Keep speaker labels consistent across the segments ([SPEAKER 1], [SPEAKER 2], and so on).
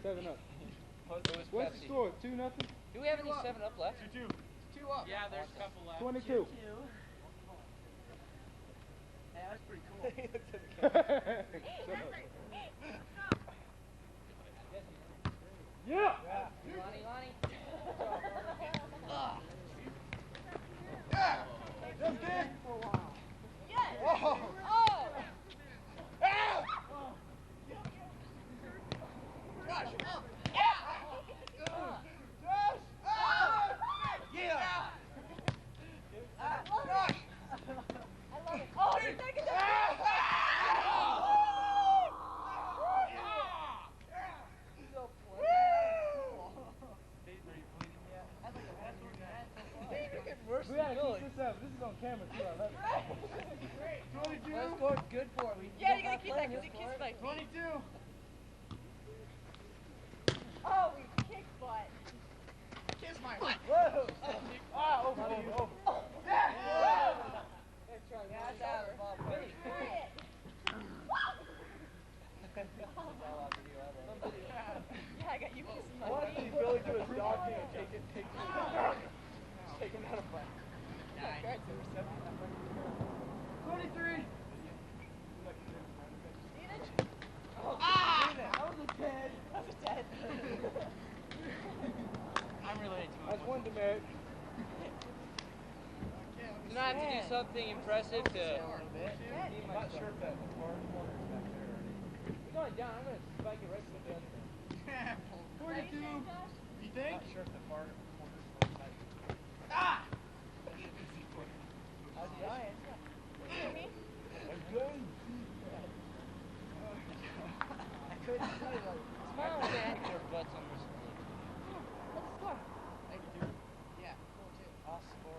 [SPEAKER 1] 7-up.
[SPEAKER 2] What's the score? 2-0?
[SPEAKER 3] Do we have any 7-up left?
[SPEAKER 1] 2-2.
[SPEAKER 4] 2 up.
[SPEAKER 1] Yeah, there's a couple left.
[SPEAKER 2] 22.
[SPEAKER 4] Hey, that's pretty cool.
[SPEAKER 2] Yeah.
[SPEAKER 3] Lonnie.
[SPEAKER 2] Yeah. That's good.
[SPEAKER 5] Yes!
[SPEAKER 2] Oh.
[SPEAKER 5] Oh!
[SPEAKER 2] Ah. Josh.
[SPEAKER 5] Yeah!
[SPEAKER 2] Josh. Ah. Yeah. Josh.
[SPEAKER 5] I love it. Oh, he's taking the
[SPEAKER 2] We gotta keep this up. This is on camera too. I love it. 22.
[SPEAKER 4] That score's good for it.
[SPEAKER 5] Yeah, you gotta keep that because he kissed my feet.
[SPEAKER 2] 22.
[SPEAKER 5] Oh, we kicked butt.
[SPEAKER 4] Kiss my butt.
[SPEAKER 2] Whoa. Ah, over. Over. Yeah.
[SPEAKER 5] That's right.
[SPEAKER 4] Yeah, that's out of the ball.
[SPEAKER 5] Period. Yeah, I got you kissing my
[SPEAKER 2] What
[SPEAKER 5] feet.
[SPEAKER 2] did Billie do his dog thing and take him down a flat? 23.
[SPEAKER 5] Oh,
[SPEAKER 4] Ah!
[SPEAKER 2] That was a 10.
[SPEAKER 5] that was dead.
[SPEAKER 1] I'm related to
[SPEAKER 2] That's one demerit.
[SPEAKER 3] Do I have to do something impressive to...
[SPEAKER 2] I'm not sure if that far corner is back there already.
[SPEAKER 3] We're going down. I'm going to spike it right to the other thing.
[SPEAKER 2] 42.
[SPEAKER 1] You think?
[SPEAKER 2] Not sure if the far corner is back there. Ah!
[SPEAKER 4] How's the Giants?
[SPEAKER 2] I'm good.
[SPEAKER 4] I couldn't see it. Like,
[SPEAKER 3] Smile and say their butts on this thing.
[SPEAKER 5] What's the score?
[SPEAKER 4] thank you, dude. Yeah, cool too.
[SPEAKER 2] I'll score.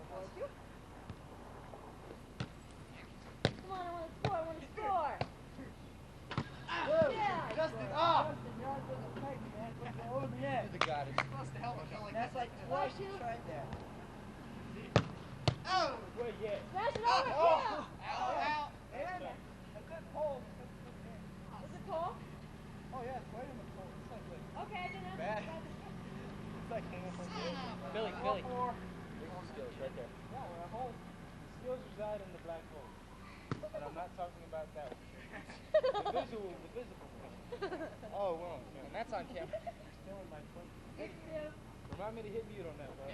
[SPEAKER 5] Come on, I want to score. I want to score.
[SPEAKER 2] Whoa.
[SPEAKER 5] Yeah.
[SPEAKER 2] Justin, ah!
[SPEAKER 4] Justin, you're not doing the fight, man. Look over the end.
[SPEAKER 3] The goddess.
[SPEAKER 4] Supposed to help us. That's like twice you tried there.
[SPEAKER 2] Oh! Wait, yeah.
[SPEAKER 5] Smash it over.
[SPEAKER 2] Oh.
[SPEAKER 5] Yeah.
[SPEAKER 4] Out.
[SPEAKER 2] And a good pole.
[SPEAKER 5] Is it Cole?
[SPEAKER 2] Oh, yeah, it's right in the pole. It's like
[SPEAKER 5] Okay, I didn't
[SPEAKER 2] Bad.
[SPEAKER 5] have to.
[SPEAKER 2] It's like hanging from the
[SPEAKER 3] Billy.
[SPEAKER 2] There's some skills right there. Yeah, when I hold, the skills reside in the black hole. And I'm not talking about that one. The visible one. Oh, well.
[SPEAKER 3] And that's on camera.
[SPEAKER 2] You're still in my foot.
[SPEAKER 5] Yeah.
[SPEAKER 2] Remind me to hit mute on that, bro.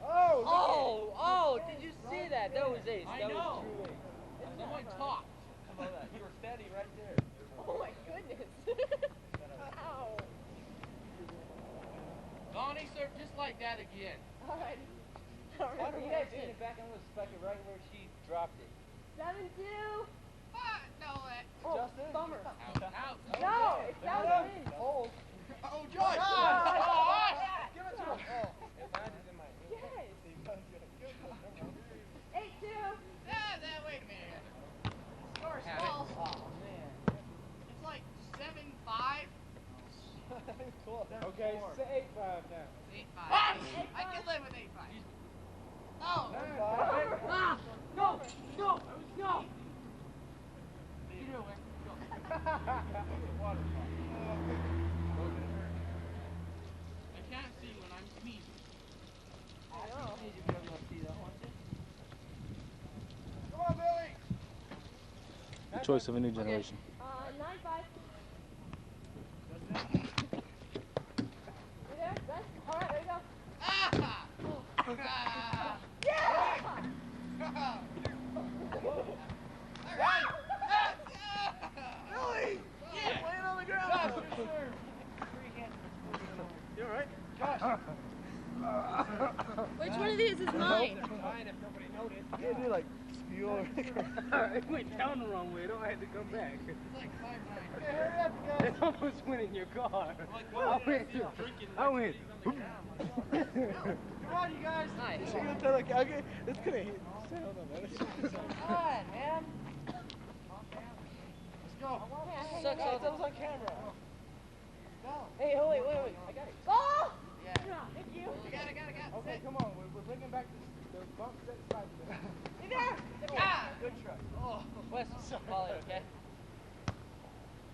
[SPEAKER 2] Oh!
[SPEAKER 3] Oh, did you see that? That was ace.
[SPEAKER 1] I
[SPEAKER 3] That
[SPEAKER 1] know.
[SPEAKER 3] was true ace.
[SPEAKER 1] Someone talked.
[SPEAKER 2] How about that? You were standing right there.
[SPEAKER 5] Oh my goodness. Ow.
[SPEAKER 1] Lonnie served just like that again.
[SPEAKER 5] Alright.
[SPEAKER 3] Why don't you guys send it back? I'm going to spike it right where she dropped it.
[SPEAKER 5] 7-2.
[SPEAKER 4] No,
[SPEAKER 5] Oh,
[SPEAKER 2] Justin?
[SPEAKER 5] bummer.
[SPEAKER 1] Out.
[SPEAKER 5] No, it's down in.
[SPEAKER 2] Hold.
[SPEAKER 4] Oh, Josh!
[SPEAKER 2] Give it to him. Oh.
[SPEAKER 5] Yes. 8-2.
[SPEAKER 4] Wait a minute. Score
[SPEAKER 3] Have it.
[SPEAKER 4] small.
[SPEAKER 2] Oh, man.
[SPEAKER 4] It's like 7-5.
[SPEAKER 2] Cool. Okay, say 8-5 now.
[SPEAKER 4] 8-5. I can live with 8-5. Oh!
[SPEAKER 2] 9-5.
[SPEAKER 4] Ah! No! No! No! You do it.
[SPEAKER 1] I can't see when I'm sneezing.
[SPEAKER 5] I know.
[SPEAKER 2] Come on, Billy.
[SPEAKER 6] The choice of a new generation.
[SPEAKER 5] 9-5. You there? Good? Alright, there you go.
[SPEAKER 4] Ah!
[SPEAKER 5] Yeah!
[SPEAKER 2] Billy!
[SPEAKER 4] Yeah!
[SPEAKER 2] Laying on the ground. You alright? Josh.
[SPEAKER 5] Which one of these is mine?
[SPEAKER 2] Mine if nobody noticed. You gotta do like spew over the ground.
[SPEAKER 1] It went down the wrong way. I don't have to come back.
[SPEAKER 4] It's like 5-9.
[SPEAKER 2] Hey, hurry up, guys.
[SPEAKER 1] It almost went in your car. I went.
[SPEAKER 2] Come on, you guys.
[SPEAKER 3] Nice.
[SPEAKER 2] You're gonna tell like, okay, it's gonna hit. Hold on, man.
[SPEAKER 4] Come on, man.
[SPEAKER 2] Let's go.
[SPEAKER 3] Sucks all
[SPEAKER 2] That was on camera.
[SPEAKER 5] Hey, wait. I got it. Oh!
[SPEAKER 4] Yeah.
[SPEAKER 5] Thank you.
[SPEAKER 4] You got it.
[SPEAKER 2] Okay, come on. We're bringing back the bump set side to the
[SPEAKER 5] You there?
[SPEAKER 4] Ah!
[SPEAKER 2] Good try. Oh.
[SPEAKER 3] Wes, Volley, okay?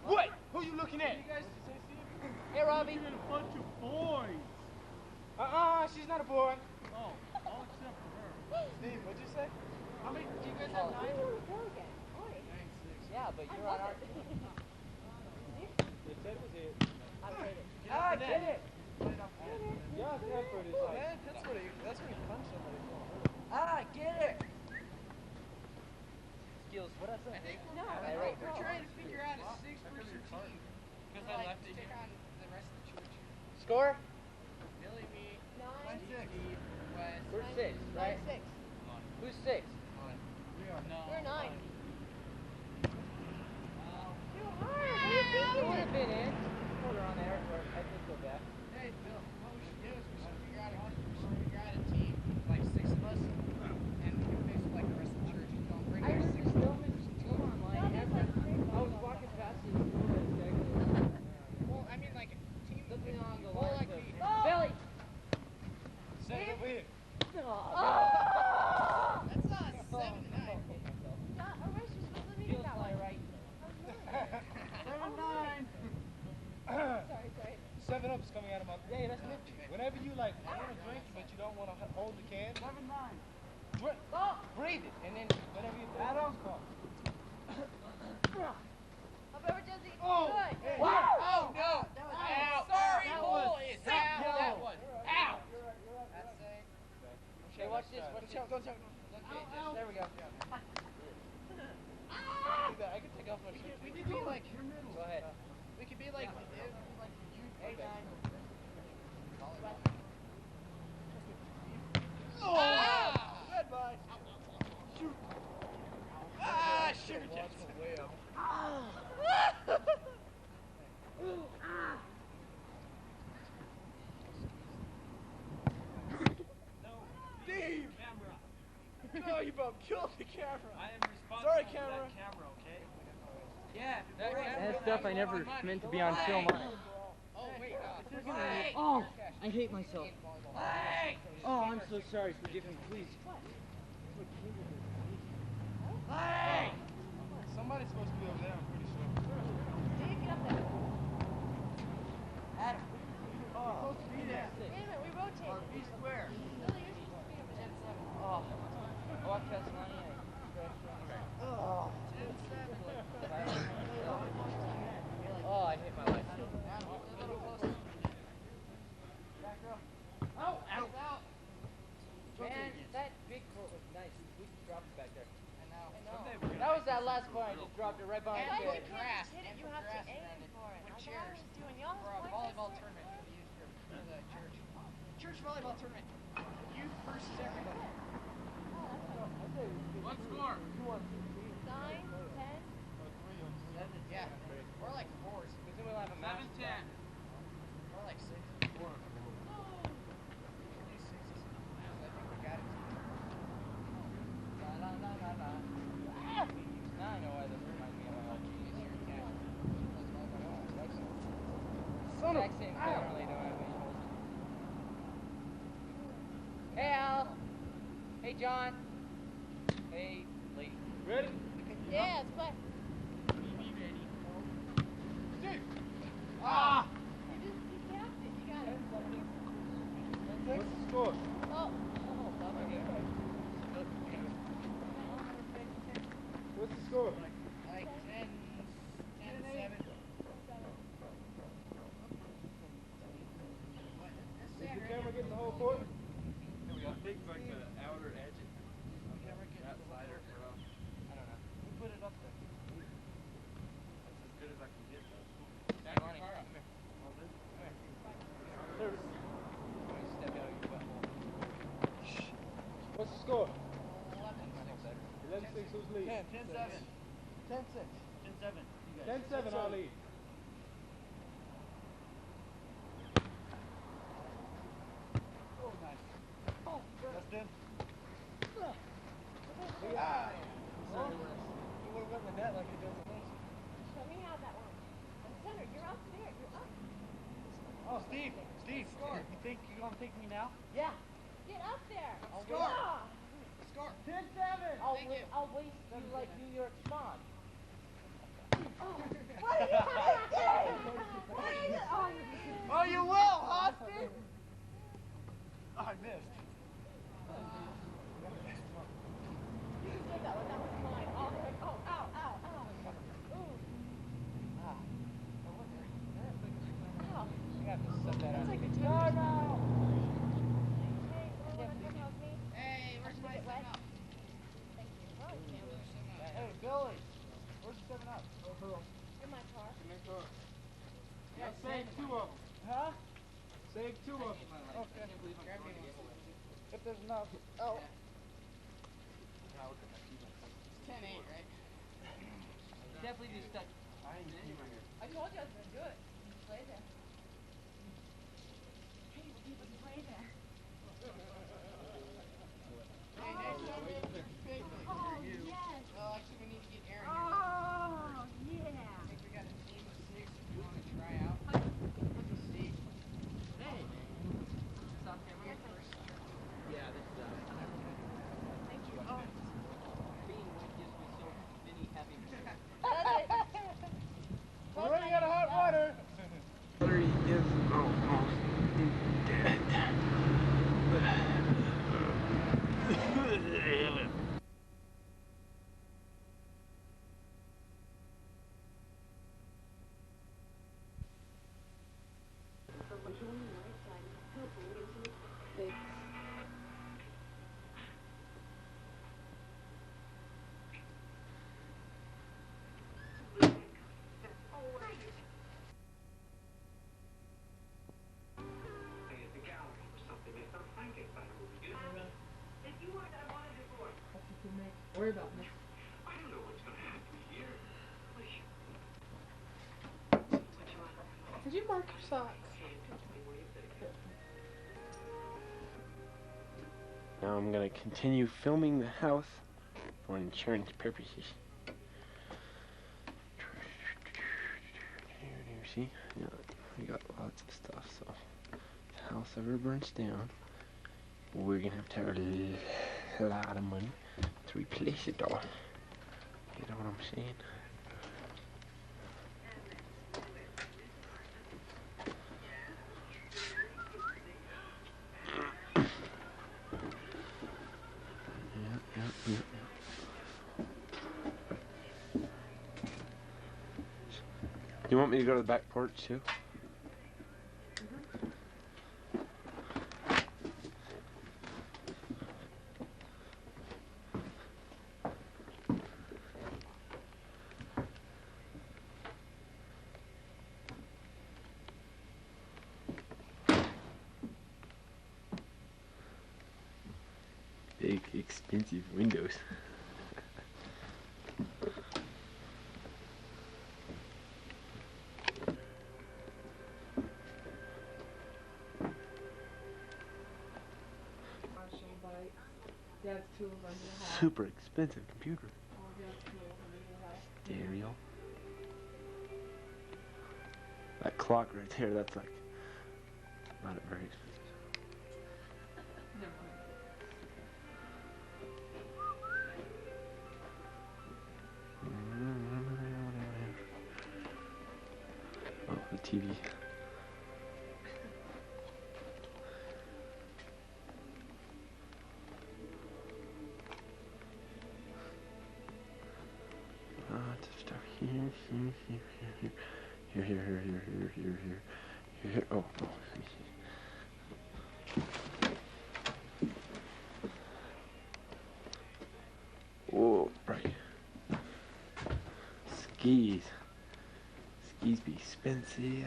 [SPEAKER 1] What? Who you looking at?
[SPEAKER 2] You guys say see?
[SPEAKER 5] Bobby.
[SPEAKER 1] You're a bunch of boys.
[SPEAKER 2] She's not a boy.
[SPEAKER 1] Oh, all except for her.
[SPEAKER 2] Steve, what'd you say?
[SPEAKER 3] How many? Do you guys
[SPEAKER 5] Oh,
[SPEAKER 3] have
[SPEAKER 5] I
[SPEAKER 3] 9?
[SPEAKER 5] want to go again. Why?
[SPEAKER 3] Yeah, but you're on our team.
[SPEAKER 2] The Ted was here.
[SPEAKER 5] I played it.
[SPEAKER 2] Get it!
[SPEAKER 3] Josh Effort is like...
[SPEAKER 2] Man, that's when he punched somebody.
[SPEAKER 3] Get it! Skills, what I say?
[SPEAKER 5] No,
[SPEAKER 3] Hey, right.
[SPEAKER 4] We're trying to figure out a 6-person team.
[SPEAKER 3] Because
[SPEAKER 4] Like, to take on the rest of the church.
[SPEAKER 3] Score?
[SPEAKER 4] Billy, me,
[SPEAKER 5] 9,
[SPEAKER 4] Steve, Wes.
[SPEAKER 3] We're 6, right?
[SPEAKER 5] 6.
[SPEAKER 3] Who's 6?
[SPEAKER 5] We're 9. Too hard. What do you
[SPEAKER 3] It
[SPEAKER 5] think?
[SPEAKER 3] would have been in. Put her on there, or I think go back.
[SPEAKER 4] Hey, Bill, what we should do is we should figure out a team, like 6 of us, and we can mix with like the rest of the church. Don't bring our 6
[SPEAKER 3] I was walking past this school that exactly.
[SPEAKER 4] Well, I mean like a team.
[SPEAKER 3] Something along the
[SPEAKER 4] Well,
[SPEAKER 3] lines
[SPEAKER 4] like
[SPEAKER 3] of...
[SPEAKER 4] the-
[SPEAKER 3] Billy!
[SPEAKER 2] Say it over here.
[SPEAKER 4] That's not 7-9.
[SPEAKER 3] Feels like right.
[SPEAKER 1] 7-9.
[SPEAKER 5] Sorry.
[SPEAKER 2] 7-Up's coming out of my...
[SPEAKER 3] Hey, that's me.
[SPEAKER 2] Whenever you like want to drink, but you don't want to hold the can,
[SPEAKER 1] 7-9.
[SPEAKER 2] drink, breathe it, and then whenever you
[SPEAKER 1] Adam.
[SPEAKER 5] Jesse.
[SPEAKER 2] Oh!
[SPEAKER 5] Good.
[SPEAKER 2] Hey.
[SPEAKER 4] Oh, no! That was out. Sorry, boys. Out. That was out. That's it.
[SPEAKER 3] Okay, watch this. Watch this.
[SPEAKER 4] Don't choke.
[SPEAKER 3] There we go.
[SPEAKER 2] I can take off my shoes.
[SPEAKER 4] We could be like,
[SPEAKER 3] Go ahead.
[SPEAKER 4] we could be like, youth.
[SPEAKER 2] Red bye. Shoot. Sugar jets. Way up. Steve! No, you about killed the camera.
[SPEAKER 1] I am responsible
[SPEAKER 2] Sorry,
[SPEAKER 1] for
[SPEAKER 2] camera.
[SPEAKER 1] that camera, okay?
[SPEAKER 4] Yeah.
[SPEAKER 3] That's stuff I never meant to be on film.
[SPEAKER 4] Oh, wait.
[SPEAKER 3] Oh, I hate myself. Oh, I'm so sorry. Forgive me, please.
[SPEAKER 2] Somebody's supposed to be over there, I'm pretty sure.
[SPEAKER 5] Dave, get up there.
[SPEAKER 3] Adam.
[SPEAKER 2] Oh,
[SPEAKER 5] Wait a minute, we rotated.
[SPEAKER 2] be square.
[SPEAKER 5] Billy, you're supposed to be over Gen 7.
[SPEAKER 3] Oh, I walked past Lonnie. Oh, I hate my life. Man, that big court was nice. We just dropped it back there.
[SPEAKER 4] I know.
[SPEAKER 3] That was that last point. I just dropped it right behind
[SPEAKER 5] Guys,
[SPEAKER 3] the
[SPEAKER 5] you
[SPEAKER 3] head.
[SPEAKER 5] can't just hit it. You have to aim for it.
[SPEAKER 4] With
[SPEAKER 5] That's what I
[SPEAKER 4] chairs.
[SPEAKER 5] was doing. Y'all
[SPEAKER 4] For a
[SPEAKER 5] was
[SPEAKER 4] volleyball tournament for the youth group, for the church. Church volleyball tournament. Youth versus everybody.
[SPEAKER 1] What score?
[SPEAKER 5] 9, 10.
[SPEAKER 4] Yeah. Or like 4s.
[SPEAKER 3] Because then we'll have a match.
[SPEAKER 1] 7-10.
[SPEAKER 4] Or like 6. We should do 6s. I think we got it.
[SPEAKER 3] La, la, la, la, la. Now I know why this reminds me of my old
[SPEAKER 4] It's your cat.
[SPEAKER 3] Son of same family, don't have any holes. Hey, Al. Hey, John. Hey, Lee.
[SPEAKER 2] Ready?
[SPEAKER 5] Yeah, let's play.
[SPEAKER 2] Steve!
[SPEAKER 1] Ah!
[SPEAKER 5] You tapped it. You got it.
[SPEAKER 2] What's the score?
[SPEAKER 5] Oh.
[SPEAKER 2] What's the score?
[SPEAKER 4] Like 10, 7.
[SPEAKER 2] Is the camera getting the whole court?
[SPEAKER 1] Here we go. Big like the outer edge. That slider for
[SPEAKER 3] I don't know.
[SPEAKER 2] Who put it up there?
[SPEAKER 1] That's as good as I can get though.
[SPEAKER 3] Hey, Lonnie, come here. Let me step out of your butthole.
[SPEAKER 2] What's the score?
[SPEAKER 3] 11-6.
[SPEAKER 2] 11-6, who's lead?
[SPEAKER 1] 10-7.
[SPEAKER 2] 10-6.
[SPEAKER 1] 10-7.
[SPEAKER 2] 10-7, I'll lead. Oh, nice. Justin? You would have went with that like you did with this.
[SPEAKER 5] Show me how that one. Center, you're up there. You're up.
[SPEAKER 2] Oh, Steve, you think you're going to take me now?
[SPEAKER 3] Yeah.
[SPEAKER 5] Get up there.
[SPEAKER 4] Score.
[SPEAKER 5] Ah.
[SPEAKER 4] Score.
[SPEAKER 2] 10-7.
[SPEAKER 3] I'll waste you like New York Spawn.
[SPEAKER 5] What are you doing? What are you doing? Oh,
[SPEAKER 2] I missed.
[SPEAKER 5] You just did that one. That was mine. Oh, ow, ow, ow. Ooh.
[SPEAKER 2] Ah. Oh, what the?
[SPEAKER 5] Ow.
[SPEAKER 2] You have to set that
[SPEAKER 5] That's
[SPEAKER 2] up.
[SPEAKER 5] like a
[SPEAKER 2] No,
[SPEAKER 5] tennis
[SPEAKER 2] no.
[SPEAKER 5] ball. Hey, you wanna come help me?
[SPEAKER 4] Hey, where's my
[SPEAKER 5] Get wet?
[SPEAKER 4] 7-Up?
[SPEAKER 5] Thank you. Oh,
[SPEAKER 4] Yeah, where's 7-Up?
[SPEAKER 2] Hey, Billie. Where's the 7-Up?
[SPEAKER 5] in my car.
[SPEAKER 1] Yeah, save 2 of them.
[SPEAKER 2] Huh?
[SPEAKER 1] Save 2 of them.
[SPEAKER 2] Okay.
[SPEAKER 4] Grab me one.
[SPEAKER 2] If there's enough. Oh.
[SPEAKER 4] It's 10-8, right?
[SPEAKER 3] Definitely be stuck.
[SPEAKER 2] I ain't keep my hair.
[SPEAKER 5] I told you I was gonna do it. Play there. Hey, we can play there.
[SPEAKER 4] Hey, next time we have a picnic.
[SPEAKER 5] Oh, yes.
[SPEAKER 4] Well, actually, we need to get Aaron here.
[SPEAKER 5] Oh, yeah.
[SPEAKER 4] I think we got a team of 6 if you want to try out. What's a seat?
[SPEAKER 3] Hey. Stop camera. Yeah, this is
[SPEAKER 5] Thank you. Oh.
[SPEAKER 3] being what gives me so many happy moments.
[SPEAKER 5] That's it.
[SPEAKER 2] We're running out of hot water.
[SPEAKER 6] Battery is almost dead.
[SPEAKER 3] Worry about me.
[SPEAKER 5] Did you mark your socks?
[SPEAKER 6] Now I'm gonna continue filming the house for insurance purposes. See, yeah, we got lots of stuff. So if the house ever burns down, we're gonna have to have a lot of money to replace it all. You know what I'm saying? Yeah. You want me to go to the back porch too? Big, expensive windows.
[SPEAKER 5] Dad's tools under the house.
[SPEAKER 6] Super expensive computer.
[SPEAKER 5] All Dad's tools under the house.
[SPEAKER 6] Stereo. That clock right there, that's like not very expensive.
[SPEAKER 5] Never mind.
[SPEAKER 6] Oh, the TV. Lots of stuff here. Here. Oh. Oh, right. Skis. Skis be expensive.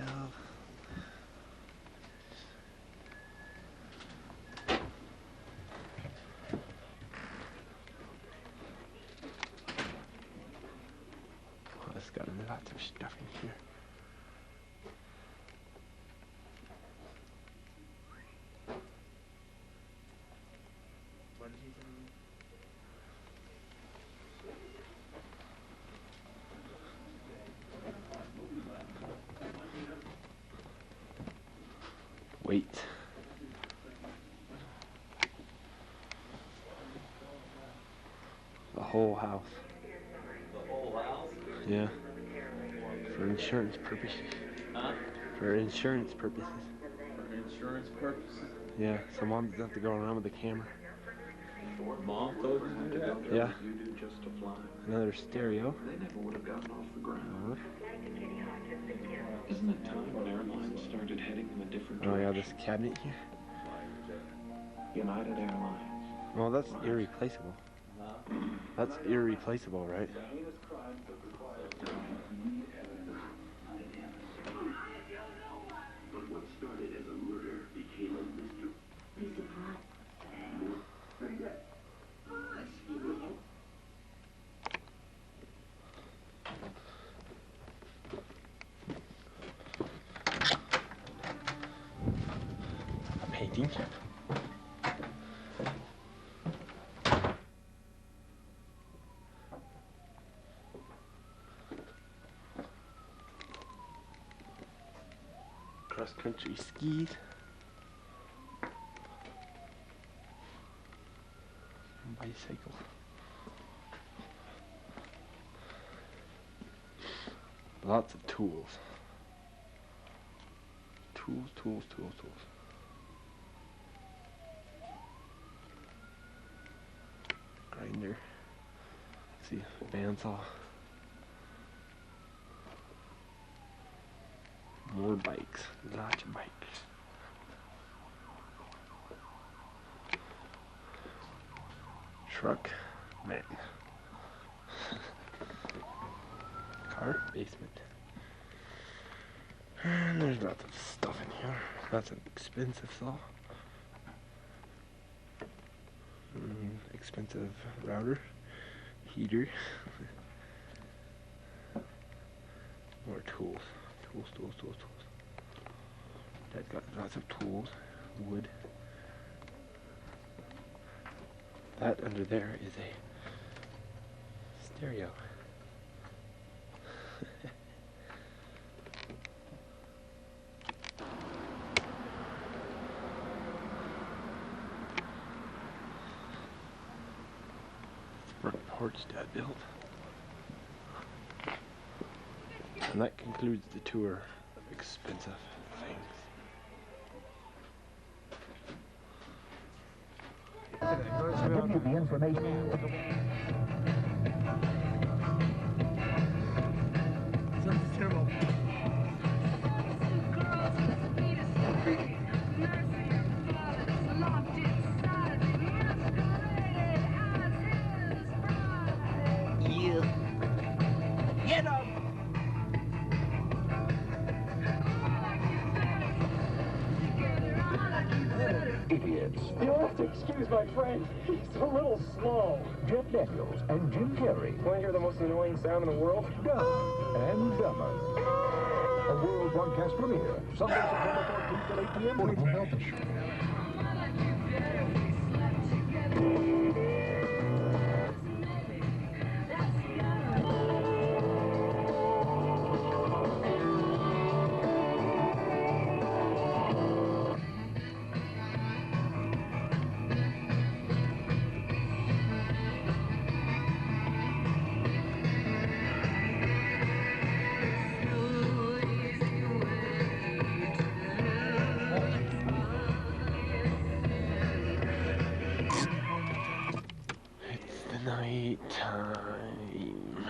[SPEAKER 6] Oh, it's got lots of stuff in here. Wait. The whole house.
[SPEAKER 1] The whole house?
[SPEAKER 6] Yeah. For insurance purposes.
[SPEAKER 1] Huh?
[SPEAKER 6] For insurance purposes.
[SPEAKER 1] For insurance purposes?
[SPEAKER 6] Yeah, so Mom doesn't have to go around with the camera.
[SPEAKER 7] Mom told you to do that?
[SPEAKER 6] Yeah.
[SPEAKER 7] You do just to fly.
[SPEAKER 6] Another stereo.
[SPEAKER 7] They never would have gotten off the ground. Isn't it time when airlines started heading in a different
[SPEAKER 6] Oh
[SPEAKER 7] direction?
[SPEAKER 6] yeah, this cabinet here.
[SPEAKER 7] United Airlines.
[SPEAKER 6] Well, that's irreplaceable. That's irreplaceable, right?
[SPEAKER 8] But what started as a murder became a mystery. Piece of pot.
[SPEAKER 6] A painting. Cross-country skis. And bicycle. Lots of tools. Tools, tools, tools, tools. Grinder. Let's see, bandsaw. More bikes. Lots of bikes. Truck. Man. Car. Basement. And there's lots of stuff in here. That's an expensive saw. Expensive router. Heater. More tools. Tools, tools, tools, tools. Dad's got lots of tools. Wood. That under there is a stereo. Front porch Dad built. And that concludes the tour of expensive things.
[SPEAKER 9] Give you the information.
[SPEAKER 3] Sounds terrible.
[SPEAKER 9] Idiots.
[SPEAKER 10] You'll have to excuse my friend. He's a little slow.
[SPEAKER 9] Jeff Daniels and Jim Carrey.
[SPEAKER 10] Want to hear the most annoying sound in the world?
[SPEAKER 9] Dumb and Dumber. A world broadcast premiere. Sunday, September 14th at 8 p.m. Affordable health insurance.
[SPEAKER 6] Night time.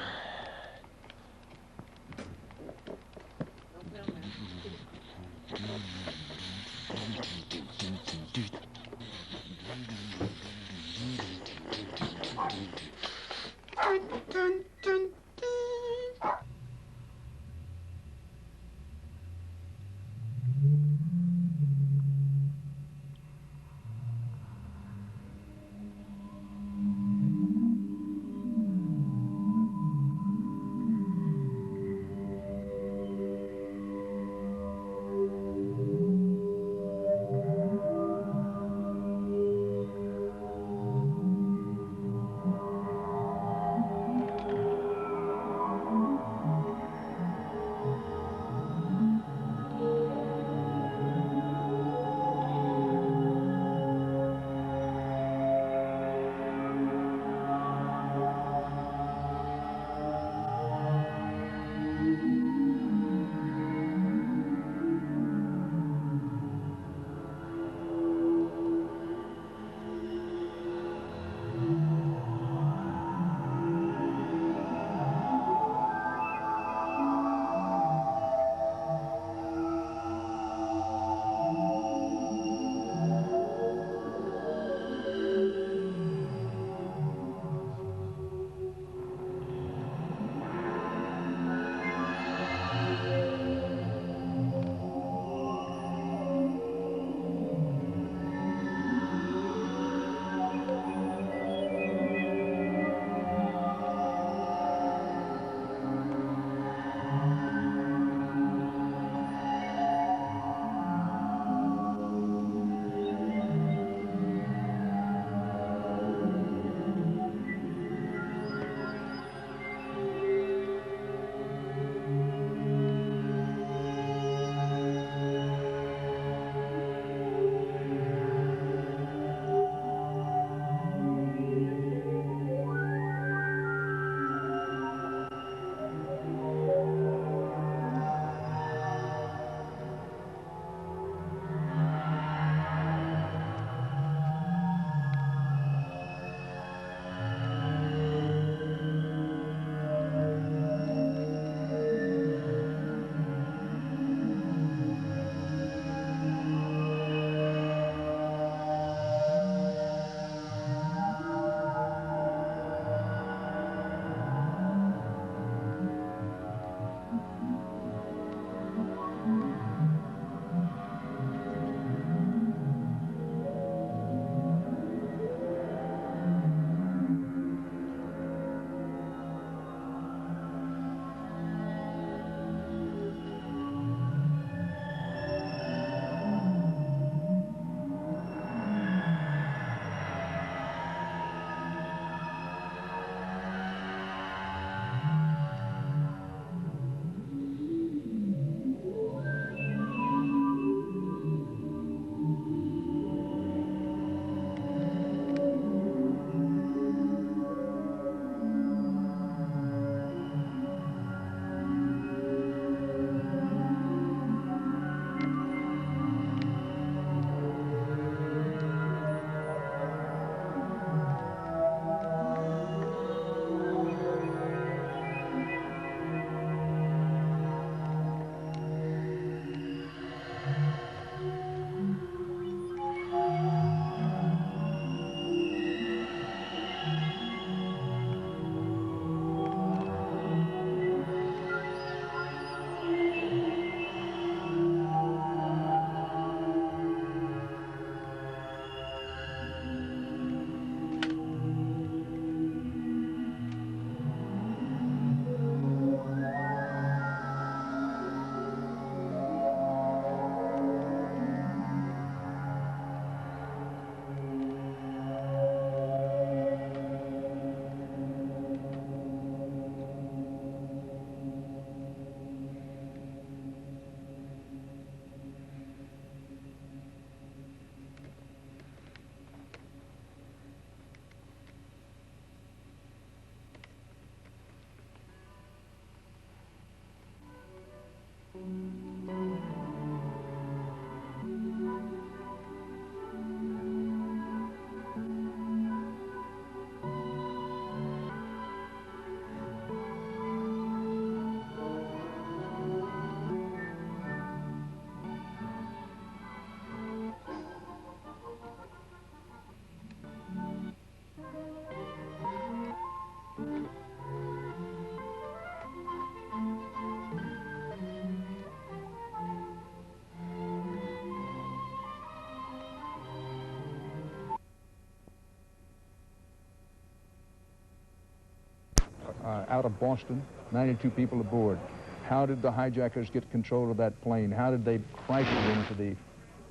[SPEAKER 9] out of Boston, 92 people aboard. How did the hijackers get control of that plane? How did they crash it into the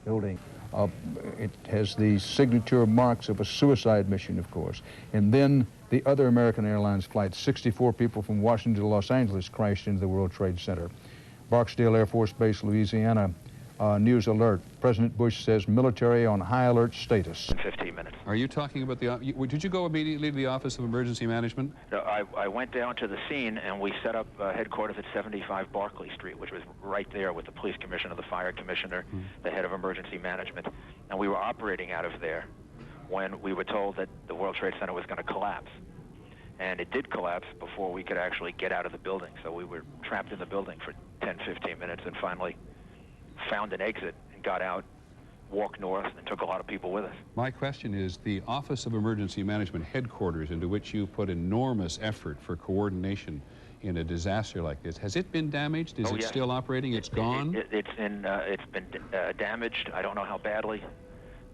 [SPEAKER 9] building? It has the signature marks of a suicide mission, of course. And then the other American Airlines flight, 64 people from Washington to Los Angeles crashed into the World Trade Center. Barksdale Air Force Base, Louisiana, news alert. President Bush says military on high alert status.
[SPEAKER 11] In 15 minutes.
[SPEAKER 12] Are you talking about did you go immediately to the Office of Emergency Management?
[SPEAKER 11] No, I went down to the scene and we set up headquarters at 75 Barclay Street, which was right there with the police commissioner, the fire commissioner, the head of emergency management. And we were operating out of there when we were told that the World Trade Center was going to collapse. And it did collapse before we could actually get out of the building. So we were trapped in the building for 10, 15 minutes and finally found an exit and got out, walked north, and took a lot of people with us.
[SPEAKER 12] My question is, the Office of Emergency Management headquarters, into which you put enormous effort for coordination in a disaster like this, has it been damaged? Is it
[SPEAKER 11] yes.
[SPEAKER 12] still operating? It's gone?
[SPEAKER 11] It's been damaged. I don't know how badly.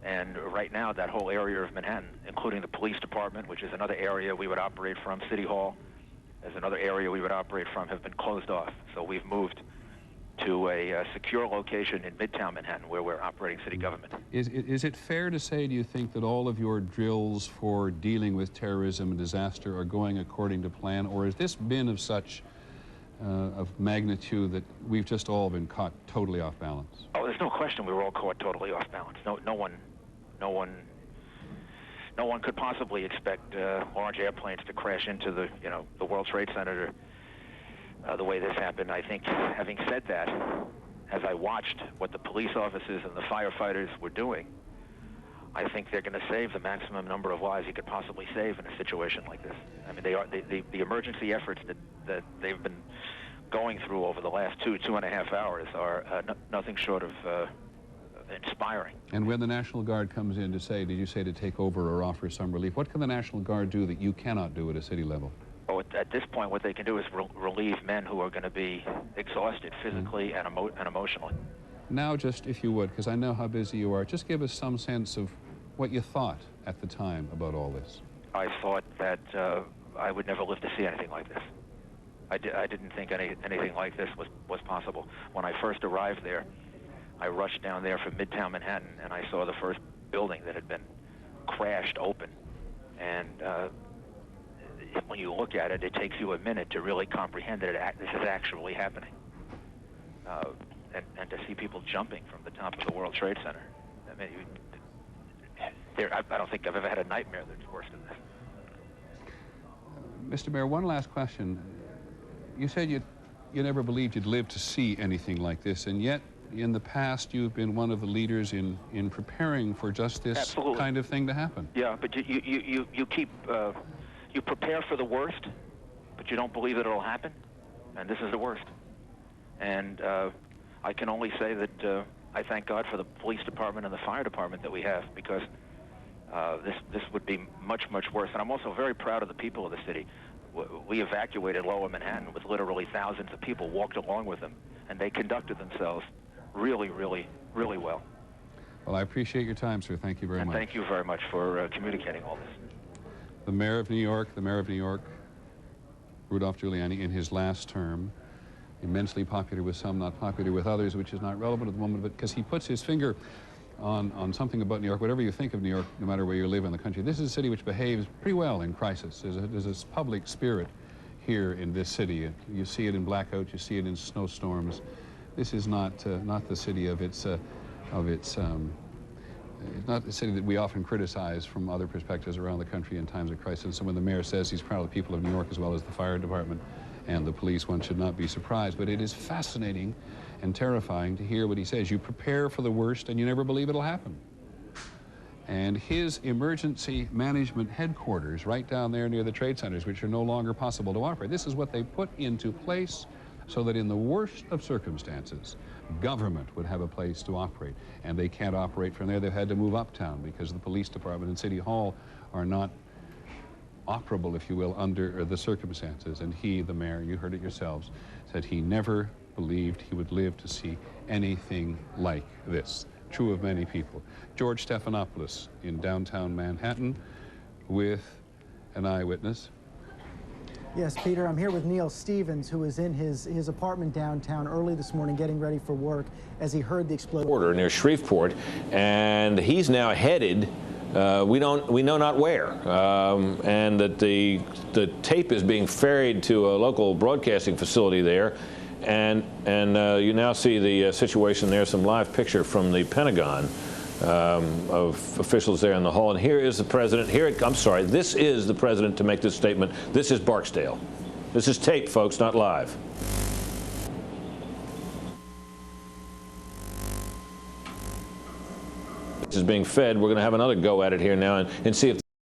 [SPEAKER 11] And right now, that whole area of Manhattan, including the police department, which is another area we would operate from, City Hall, is another area we would operate from, have been closed off. So we've moved to a secure location in Midtown Manhattan where we're operating city government.
[SPEAKER 12] Is it fair to say, do you think, that all of your drills for dealing with terrorism and disaster are going according to plan, or has this been of such of magnitude that we've just all been caught totally off balance?
[SPEAKER 11] Oh, there's no question we were all caught totally off balance. No one could possibly expect large airplanes to crash into the World Trade Center the way this happened. I think, having said that, as I watched what the police officers and the firefighters were doing, I think they're going to save the maximum number of lives you could possibly save in a situation like this. I mean, the emergency efforts that they've been going through over the last 2.5 hours are nothing short of inspiring.
[SPEAKER 12] And when the National Guard comes in to say, did you say to take over or offer some relief, what can the National Guard do that you cannot do at a city level?
[SPEAKER 11] Oh, at this point, what they can do is relieve men who are going to be exhausted physically and emotionally.
[SPEAKER 12] Now, just if you would, because I know how busy you are, just give us some sense of what you thought at the time about all this.
[SPEAKER 11] I thought that I would never live to see anything like this. I didn't think anything like this was possible. When I first arrived there, I rushed down there from Midtown Manhattan, and I saw the first building that had been crashed open. And when you look at it, it takes you a minute to really comprehend that this is actually happening. And to see people jumping from the top of the World Trade Center. I mean, I don't think I've ever had a nightmare that's worse than this.
[SPEAKER 12] Mr. Mayor, one last question. You said you never believed you'd live to see anything like this, and yet in the past you've been one of the leaders in preparing for just this
[SPEAKER 11] Absolutely.
[SPEAKER 12] Kind of thing to happen.
[SPEAKER 11] Yeah, but you keep you prepare for the worst, but you don't believe that it'll happen, and this is the worst. And I can only say that I thank God for the police department and the fire department that we have, because this would be much, much worse. And I'm also very proud of the people of the city. We evacuated Lower Manhattan with literally thousands of people, walked along with them, and they conducted themselves really, really, really well.
[SPEAKER 12] Well, I appreciate your time, sir. Thank you very much.
[SPEAKER 11] Thank you very much for communicating all this.
[SPEAKER 12] The Mayor of New York, Rudolph Giuliani, in his last term, immensely popular with some, not popular with others, which is not relevant at the moment, but because he puts his finger on something about New York. Whatever you think of New York, no matter where you live in the country, this is a city which behaves pretty well in crisis. There's a public spirit here in this city. You see it in blackouts, you see it in snowstorms. This is not the city of its it's not the city that we often criticize from other perspectives around the country in times of crisis. So when the mayor says he's proud of the people of New York as well as the fire department and the police, one should not be surprised. But it is fascinating and terrifying to hear what he says. You prepare for the worst and you never believe it'll happen. And his emergency management headquarters right down there near the trade centers, which are no longer possible to operate, this is what they put into place so that in the worst of circumstances, government would have a place to operate. And they can't operate from there. They've had to move uptown because the police department and City Hall are not operable, if you will, under the circumstances. And he, the mayor, you heard it yourselves, said he never believed he would live to see anything like this. True of many people. George Stephanopoulos in downtown Manhattan with an eyewitness.
[SPEAKER 13] Yes, Peter, I'm here with Neil Stevens, who was in his apartment downtown early this morning getting ready for work as he heard the explosion.
[SPEAKER 14] Border near Shreveport, and he's now headed, we know not where, and that the tape is being ferried to a local broadcasting facility there, and you now see the situation there, some live picture from the Pentagon of officials there in the hall. And here is the president. This is the president to make this statement. This is Barksdale. This is tape, folks, not live. This is being fed. We're going to have another go at it here now and see if